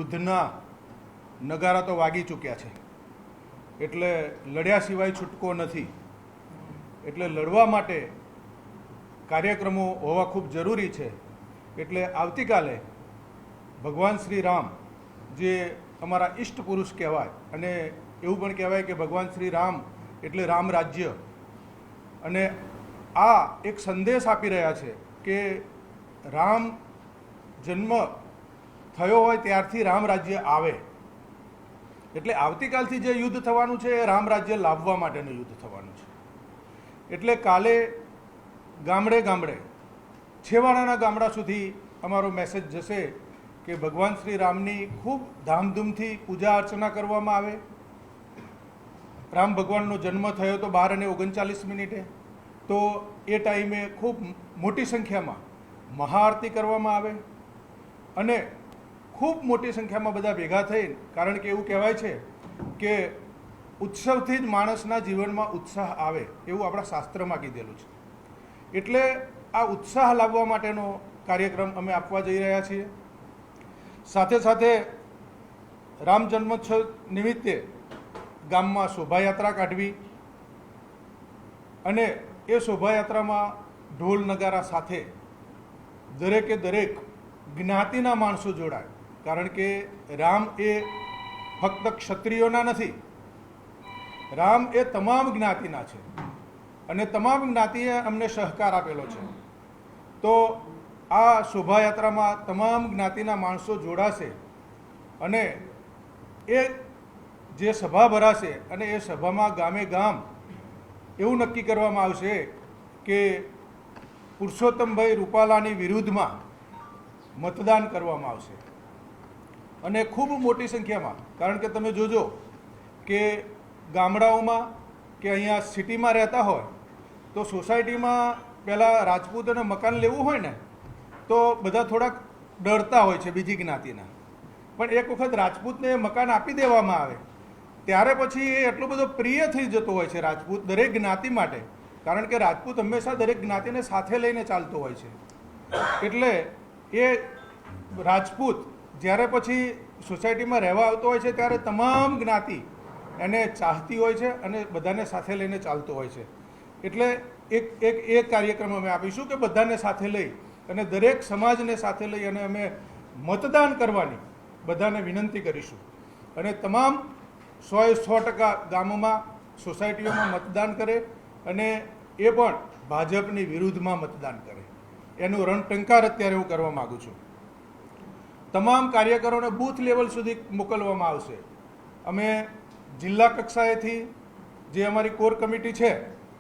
યુદ્ધના નગારા તો વાગી ચૂક્યા છે, એટલે લડ્યા સિવાય છૂટકો નથી. એટલે લડવા માટે કાર્યક્રમો હોવા ખૂબ જરૂરી છે. એટલે આવતીકાલે ભગવાન શ્રી રામ, જે અમારા ઈષ્ટ પુરુષ કહેવાય, અને એવું પણ કહેવાય કે ભગવાન શ્રી રામ એટલે રામ રાજ્ય, અને આ એક સંદેશ આપી રહ્યા છે કે રામ જન્મ થયો હોય ત્યારથી રામ રાજ્ય આવે. એટલે આવતીકાલથી જે યુદ્ધ થવાનું છે એ રામ રાજ્ય લાવવા માટેનું યુદ્ધ થવાનું છે. એટલે કાલે ગામડે ગામડે, છેવાડાના ગામડા સુધી અમારો મેસેજ જશે કે ભગવાન શ્રી રામની ખૂબ ધામધૂમથી પૂજા અર્ચના કરવામાં આવે. રામ ભગવાનનો જન્મ થયો તો 12:39, તો એ ટાઈમે ખૂબ મોટી સંખ્યામાં મહાઆરતી કરવામાં આવે, અને ખૂબ મોટી સંખ્યામાં બધા ભેગા થઈને, કારણ કે એવું કહેવાય છે કે ઉત્સવથી જ માણસના જીવનમાં ઉત્સાહ આવે, એવું આપણા શાસ્ત્રમાં કીધેલું છે. એટલે આ ઉત્સાહ લાવવા માટેનો કાર્યક્રમ અમે આપવા જઈ રહ્યા છીએ. સાથે સાથે રામ જન્મોત્સવ નિમિત્તે ગામમાં શોભાયાત્રા કાઢવી, અને એ શોભાયાત્રામાં ઢોલ નગારા સાથે દરેકે દરેક જ્ઞાતિના માણસો જોડાય. કારણ કે રામ એ ફક્ત ક્ષત્રિયોના નથી, રામ એ તમામ જ્ઞાતિના છે, અને તમામ જ્ઞાતિએ અમને સહકાર આપેલો છે. તો આ શોભાયાત્રામાં તમામ જ્ઞાતિના માણસો જોડાશે, અને એ જે સભા ભરાશે, અને એ સભામાં ગામે ગામ એવું નક્કી કરવામાં આવશે કે પુરુષોત્તમભાઈ રૂપાલાની વિરુદ્ધમાં મતદાન કરવામાં આવશે. અને ખૂબ મોટી સંખ્યામાં, કારણ કે તમે જોજો કે ગામડાઓમાં કે અહીંયા સિટીમાં રહેતા હોય તો સોસાયટીમાં પહેલાં રાજપૂતોને મકાન લેવું હોય ને તો બધા થોડાક ડરતા હોય છે બીજી જ્ઞાતિના. પણ એક વખત રાજપૂતને મકાન આપી દેવામાં આવે ત્યારે પછી એ એટલો બધો પ્રિય થઈ જતો હોય છે રાજપૂત દરેક જ્ઞાતિ માટે, કારણ કે રાજપૂત હંમેશા દરેક જ્ઞાતિને સાથે લઈને ચાલતો હોય છે. એટલે એ રાજપૂત જ્યારે પછી સોસાયટીમાં રહેવા આવતો હોય છે ત્યારે તમામ જ્ઞાતિ એને ચાહતી હોય છે અને બધાને સાથે લઈને ચાલતો હોય છે. એટલે એક કાર્યક્રમ અમે આપીશું કે બધાને સાથે લઈ અને દરેક સમાજને સાથે લઈ અને અમે મતદાન કરવાની બધાને વિનંતી કરીશું. અને તમામ 100% ગામોમાં, સોસાયટીઓમાં મતદાન કરે, અને એ પણ ભાજપની વિરુદ્ધમાં મતદાન કરે. એનું રણટંકાર અત્યારે હું કરવા માગું છું. તમામ કાર્યકરોને બૂથ લેવલ સુધી મોકલવામાં આવશે. અમે જિલ્લા કક્ષાએથી જે અમારી કોર કમિટી છે,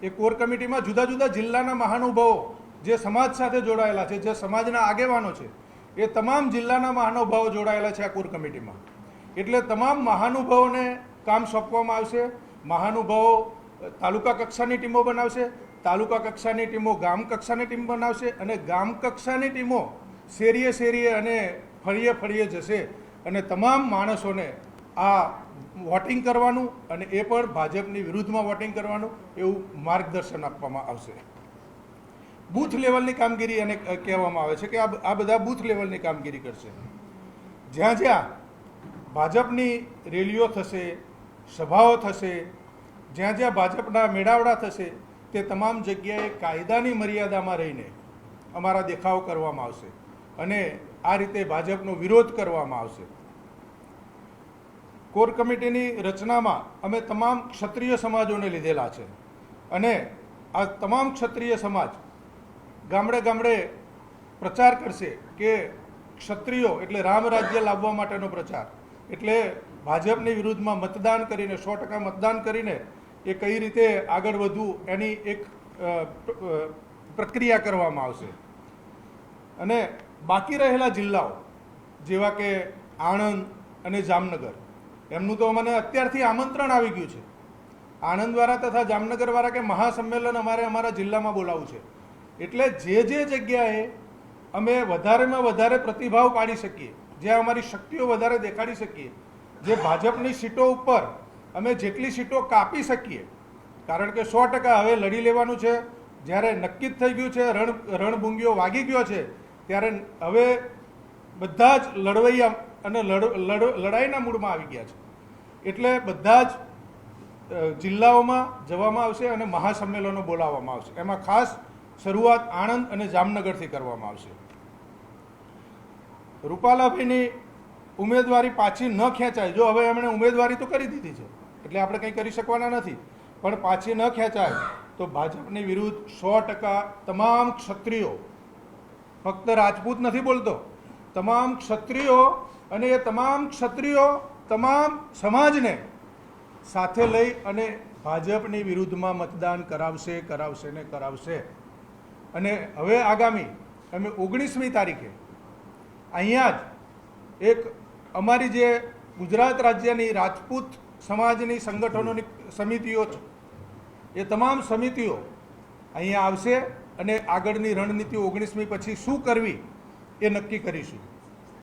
એ કોર કમિટીમાં જુદા જુદા જિલ્લાના મહાનુભાવો જે સમાજ સાથે જોડાયેલા છે, જે સમાજના આગેવાનો છે, એ તમામ જિલ્લાના મહાનુભાવો જોડાયેલા છે આ કોર કમિટીમાં. એટલે તમામ મહાનુભાવોને કામ સોંપવામાં આવશે. મહાનુભાવો તાલુકા કક્ષાની ટીમો બનાવશે, તાલુકા કક્ષાની ટીમો ગામ કક્ષાની ટીમ બનાવશે, અને ગામ કક્ષાની ટીમો શેરીએ શેરીએ અને ફળીએ ફળીએ જશે, અને તમામ માણસોને આ વોટિંગ કરવાનું, અને એ પણ ભાજપની વિરુદ્ધમાં વોટિંગ કરવાનું, એવું માર્ગદર્શન આપવામાં આવશે. બૂથ લેવલની કામગીરી એને કહેવામાં આવે છે કે આ બધા બૂથ લેવલની કામગીરી કરશે. જ્યાં જ્યાં ભાજપની રેલીઓ થશે, સભાઓ થશે, જ્યાં જ્યાં ભાજપના મેળાવડા થશે, તે તમામ જગ્યાએ કાયદાની મર્યાદામાં રહીને અમારા દેખાવ કરવામાં આવશે, અને આ રીતે ભાજપનો વિરોધ કરવામાં આવશે. કોર કમિટીની રચનામાં અમે તમામ ક્ષત્રિય સમાજોને લીધેલા છે, અને આ તમામ ક્ષત્રિય સમાજ ગામડે ગામડે પ્રચાર કરશે કે ક્ષત્રિયો એટલે રામ રાજ્ય લાવવા માટેનો પ્રચાર, એટલે ભાજપની વિરુદ્ધમાં મતદાન કરીને 100% મતદાન કરીને એ કઈ રીતે આગળ વધવું એની એક પ્રક્રિયા કરવામાં આવશે. અને બાકી રહેલા જિલ્લાઓ જેવા કે આણંદ અને જામનગર, એમનું તો મને અત્યારથી આમંત્રણ આવી ગયું છે. આણંદવાળા તથા જામનગરવાળા કે મહાસંમેલન અમારા જિલ્લામાં બોલાવવું છે. એટલે જે જગ્યાએ અમે વધારેમાં વધારે પ્રતિભાવ પાડી શકીએ, જ્યાં અમારી શક્તિઓ વધારે દેખાડી શકીએ, જે ભાજપની સીટો ઉપર અમે જેટલી સીટો કાપી શકીએ, કારણ કે 100% હવે લડી લેવાનું છે. જ્યારે નક્કી જ થઈ ગયું છે, રણભૂંગીઓ વાગી ગયો છે, ત્યારે હવે બધા જ લડવૈયા અને લડાઈના મૂડમાં આવી ગયા છે. એટલે બધા જ જિલ્લાઓમાં જવામાં આવશે અને મહાસંમેલનો બોલાવવામાં આવશે. એમાં ખાસ શરૂઆત આણંદ અને જામનગરથી કરવામાં આવશે. રૂપાલાભાઈની ઉમેદવારી પાછી ન ખેંચાય. જો હવે એમણે ઉમેદવારી તો કરી દીધી છે એટલે આપણે કંઈ કરી શકવાના નથી, પણ પાછી ન ખેંચાય તો ભાજપની વિરુદ્ધ 100% તમામ ક્ષત્રિયો, ફક્ત રાજપૂત નથી બોલતો, તમામ ક્ષત્રિયો, અને એ તમામ ક્ષત્રિયો તમામ સમાજને સાથે લઈ અને ભાજપની વિરુદ્ધમાં મતદાન કરાવશે. અને હવે આગામી અમે 19મી તારીખે અહીંયા જ એક અમારી જે ગુજરાત રાજ્યની રાજપૂત સમાજની સંગઠનોની સમિતિઓ છે, એ તમામ સમિતિઓ અહીંયા આવશે અને આગળની રણનીતિઓ 19મી પછી શું કરવી એ નક્કી કરીશું.